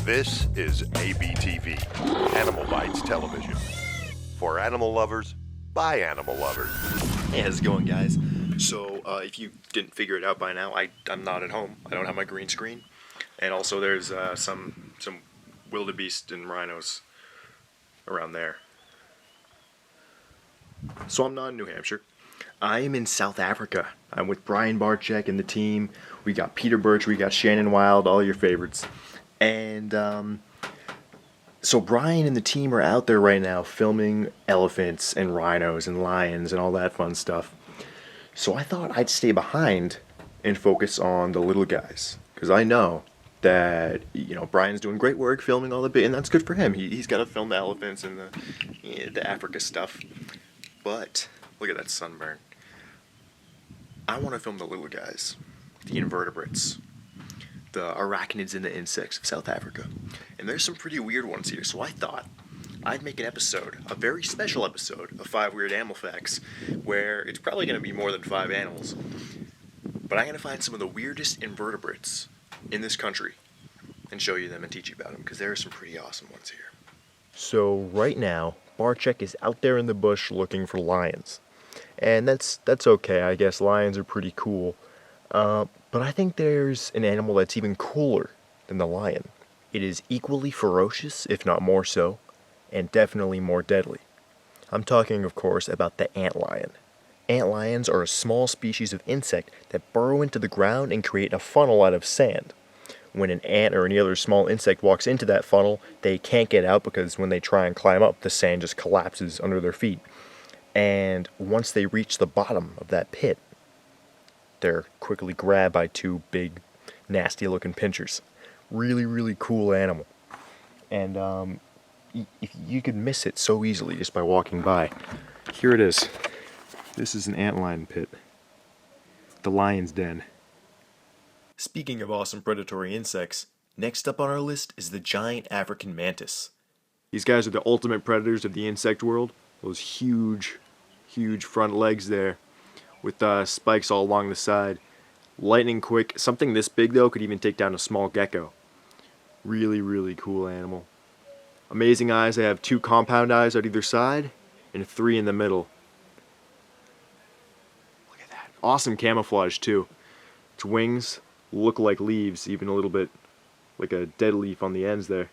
This is ABTV, Animal Bites Television. For animal lovers, by animal lovers. Hey, how's it going, guys? So, if you didn't figure it out by now, I'm not at home. I don't have my green screen. And also there's some wildebeest and rhinos around there. So I'm not in New Hampshire. I am in South Africa. I'm with Brian Barczyk and the team. We got Peter Birch, we got Shannon Wild, all your favorites. And so Brian and the team are out there right now filming elephants and rhinos and lions and all that fun stuff. So I thought I'd stay behind and focus on the little guys. Because I know that, Brian's doing great work filming all the big, and that's good for him. He's got to film the elephants and the Africa stuff. But look at that sunburn. I want to film the little guys, the invertebrates, the arachnids and the insects of South Africa. And there's some pretty weird ones here, so I thought I'd make an episode, a very special episode of 5 Weird Animal Facts, where it's probably going to be more than 5 animals. But I'm going to find some of the weirdest invertebrates in this country and show you them and teach you about them, because there are some pretty awesome ones here. So right now, Barczyk is out there in the bush looking for lions. And that's okay, I guess. Lions are pretty cool. But I think there's an animal that's even cooler than the lion. It is equally ferocious, if not more so, and definitely more deadly. I'm talking, of course, about the antlion. Antlions are a small species of insect that burrow into the ground and create a funnel out of sand. When an ant or any other small insect walks into that funnel, they can't get out because when they try and climb up, the sand just collapses under their feet. And once they reach the bottom of that pit, they're quickly grabbed by 2 big, nasty-looking pinchers. Really, really cool animal. And if you could miss it so easily just by walking by. Here it is. This is an antlion pit. The lion's den. Speaking of awesome predatory insects, next up on our list is the giant African mantis. These guys are the ultimate predators of the insect world. Those huge front legs there with spikes all along the side. Lightning quick. Something this big, though, could even take down a small gecko. Really, really cool animal. Amazing eyes. They have 2 compound eyes on either side and 3 in the middle. Look at that. Awesome camouflage, too. Its wings look like leaves, even a little bit like a dead leaf on the ends there.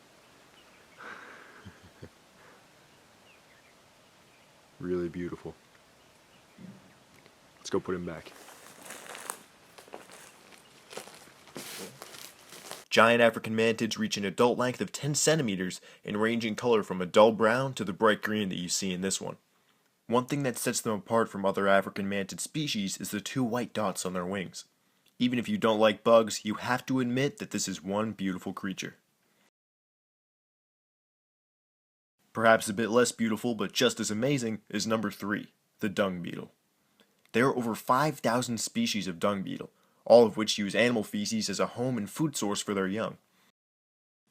Really beautiful. Let's go put him back. Giant African mantids reach an adult length of 10 centimeters and range in color from a dull brown to the bright green that you see in this one. One thing that sets them apart from other African mantid species is the 2 white dots on their wings. Even if you don't like bugs, you have to admit that this is one beautiful creature. Perhaps a bit less beautiful, but just as amazing, is number 3, the dung beetle. There are over 5,000 species of dung beetle, all of which use animal feces as a home and food source for their young.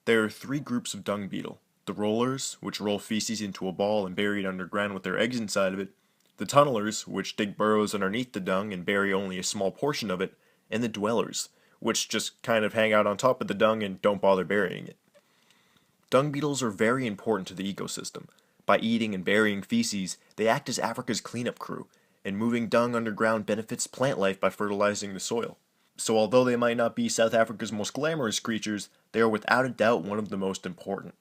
There are 3 groups of dung beetle: the rollers, which roll feces into a ball and bury it underground with their eggs inside of it; the tunnelers, which dig burrows underneath the dung and bury only a small portion of it; and the dwellers, which just kind of hang out on top of the dung and don't bother burying it. Dung beetles are very important to the ecosystem. By eating and burying feces, they act as Africa's cleanup crew, and moving dung underground benefits plant life by fertilizing the soil. So although they might not be South Africa's most glamorous creatures, they are without a doubt one of the most important.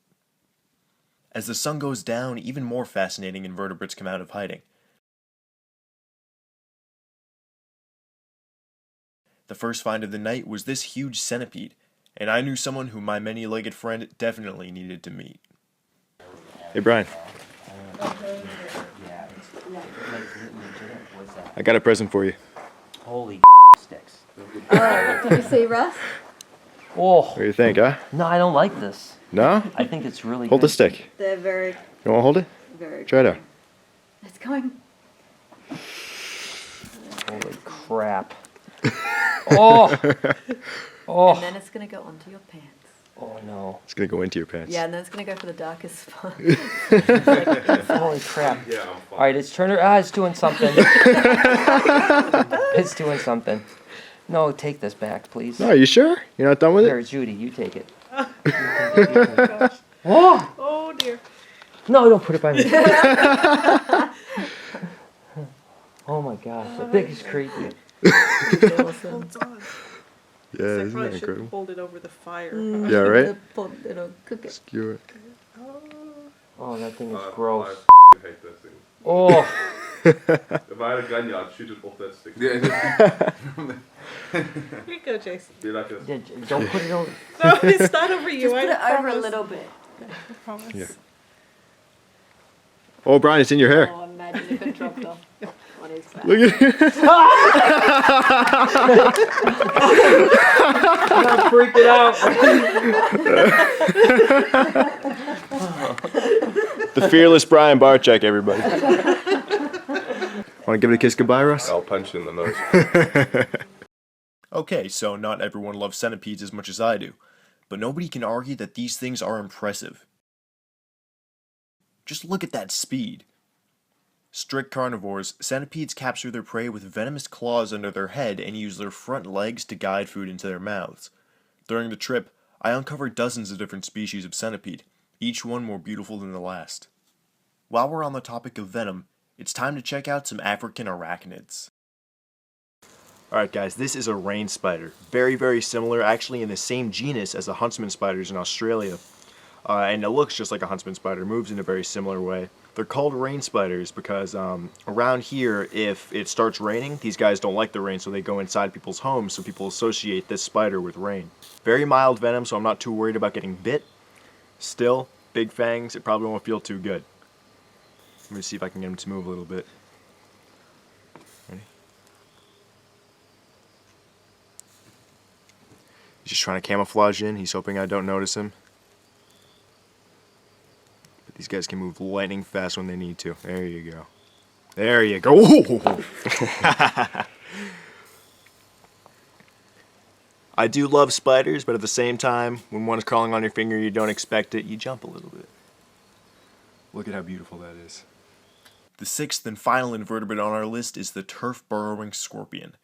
As the sun goes down, even more fascinating invertebrates come out of hiding. The first find of the night was this huge centipede, and I knew someone who my many-legged friend definitely needed to meet. Hey, Brian. I got a present for you. Holy sticks. Did you see Russ? Oh, What do you think, huh? no, I don't like this. No? I think it's really Hold good. the stick. They're very, You want to hold it? very. Try it out. It's going. Holy crap. Oh! Oh! And then it's going to go onto your pants. Oh no. It's going to go into your pants. Yeah, and then it's going to go for the darkest spot. Holy crap. Alright, it's turning. It's doing something. It's doing something. No, take this back, please. No, are you sure? You're not done with it? Here, Judy, you take it. Oh! Oh dear. No, don't put it by me. Oh my gosh, the biggest creepy. Awesome. Hold on. Yeah, So I isn't probably that should incredible? hold it over the fire. Yeah, right? It'll cook it. Skew it. Oh, that thing is gross. I hate that thing. Oh, If I had a gun, yeah, I'd shoot it off that stick. Here you go, Jason. Be like this. don't put it on. No, it's not over you. Just put it over a promise. little bit. I promise. Yeah. Oh, Brian, it's in your hair. Oh, imagine if it dropped off on his back. Look at it. I'm freaking out. The fearless Brian Barczyk, everybody. Want to give it a kiss goodbye, Russ? I'll punch you in the nose. Okay, so not everyone loves centipedes as much as I do, but nobody can argue that these things are impressive. Just look at that speed. Strict carnivores, centipedes capture their prey with venomous claws under their head and use their front legs to guide food into their mouths. During the trip, I uncovered dozens of different species of centipede, each one more beautiful than the last. While we're on the topic of venom, it's time to check out some African arachnids. Alright guys, this is a rain spider. Very, very similar, actually in the same genus as the huntsman spiders in Australia. And it looks just like a huntsman spider, moves in a very similar way. They're called rain spiders because around here, if it starts raining, these guys don't like the rain, so they go inside people's homes, so people associate this spider with rain. Very mild venom, so I'm not too worried about getting bit. Still, big fangs, it probably won't feel too good. Let me see if I can get him to move a little bit. Ready? He's just trying to camouflage in. He's hoping I don't notice him. But these guys can move lightning fast when they need to. There you go. There you go. I do love spiders, but at the same time, when one is crawling on your finger, you don't expect it, you jump a little bit. Look at how beautiful that is. The sixth and final invertebrate on our list is the turf-burrowing scorpion.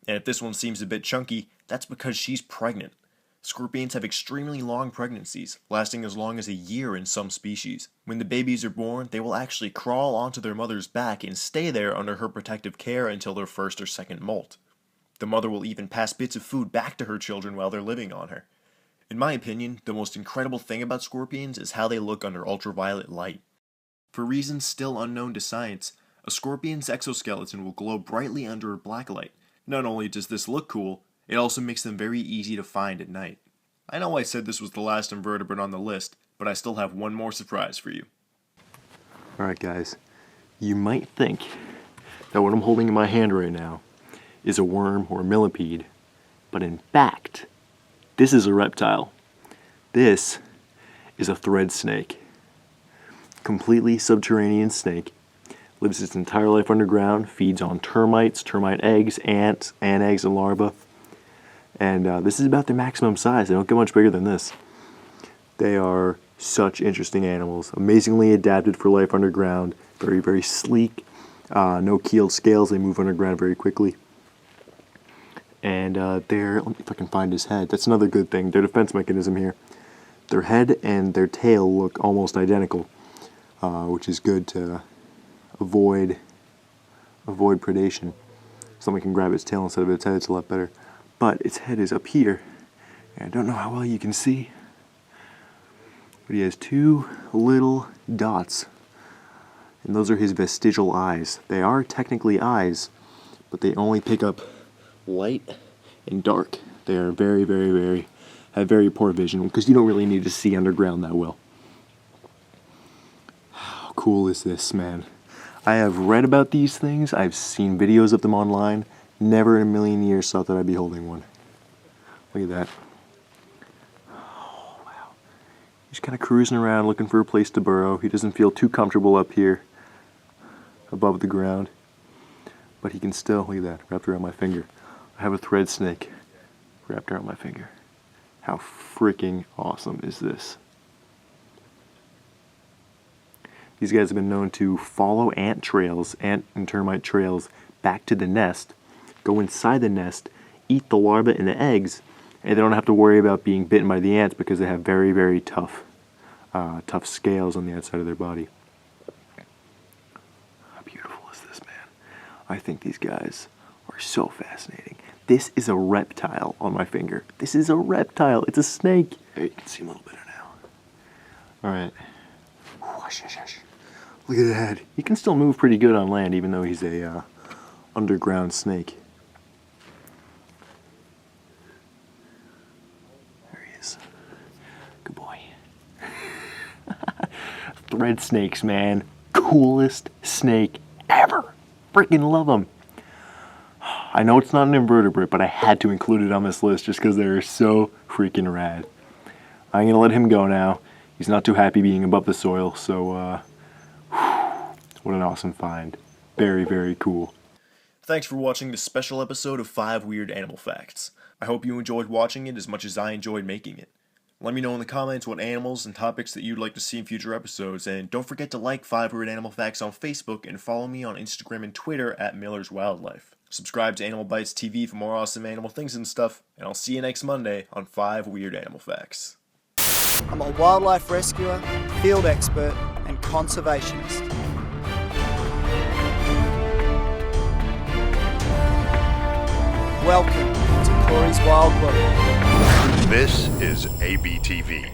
And if this one seems a bit chunky, that's because she's pregnant. Scorpions have extremely long pregnancies, lasting as long as a year in some species. When the babies are born, they will actually crawl onto their mother's back and stay there under her protective care until their first or second molt. The mother will even pass bits of food back to her children while they're living on her. In my opinion, the most incredible thing about scorpions is how they look under ultraviolet light. For reasons still unknown to science, a scorpion's exoskeleton will glow brightly under a black light. Not only does this look cool, it also makes them very easy to find at night. I know I said this was the last invertebrate on the list, but I still have one more surprise for you. Alright guys, you might think that what I'm holding in my hand right now is a worm or a millipede, but in fact, this is a reptile. This is a thread snake. Completely subterranean snake. Lives its entire life underground, feeds on termites, termite eggs, ants, ant eggs, and larvae. And this is about their maximum size. They don't get much bigger than this. They are such interesting animals. Amazingly adapted for life underground. Very, very sleek. No keeled scales. They move underground very quickly. And let me if I can find his head. That's another good thing. Their defense mechanism here. Their head and their tail look almost identical, which is good to avoid predation. Someone can grab its tail instead of its head. It's a lot better. But its head is up here. And I don't know how well you can see, but he has two little dots. And those are his vestigial eyes. They are technically eyes, but they only pick up light and dark. They are have very poor vision because you don't really need to see underground that well. How cool is this, man? I have read about these things. I've seen videos of them online. Never in a million years thought that I'd be holding one. Look at that. Oh, wow. He's kind of cruising around looking for a place to burrow. He doesn't feel too comfortable up here above the ground. But he can still, look at that, wrapped around my finger. I have a thread snake wrapped around my finger. How freaking awesome is this? These guys have been known to follow ant trails, ant and termite trails, back to the nest, go inside the nest, eat the larvae and the eggs, And they don't have to worry about being bitten by the ants because they have very, very tough scales on the outside of their body. How beautiful is this, man? I think these guys are so fascinating. This is a reptile on my finger. This is a reptile. It's a snake. There, you can see him a little better now. All right. Look at that. He can still move pretty good on land, even though he's a underground snake. There he is. Good boy. Thread snakes, man. Coolest snake ever. Freaking love them. I know it's not an invertebrate, but I had to include it on this list just because they're so freaking rad. I'm going to let him go now. He's not too happy being above the soil, so what an awesome find. Very, very cool. Thanks for watching this special episode of 5 Weird Animal Facts. I hope you enjoyed watching it as much as I enjoyed making it. Let me know in the comments what animals and topics that you'd like to see in future episodes, and don't forget to like 5 Weird Animal Facts on Facebook and follow me on Instagram and Twitter at Miller's Wildlife. Subscribe to Animal Bites TV for more awesome animal things and stuff, and I'll see you next Monday on 5 Weird Animal Facts. I'm a wildlife rescuer, field expert, and conservationist. Welcome to Corey's Wild World. This is ABTV,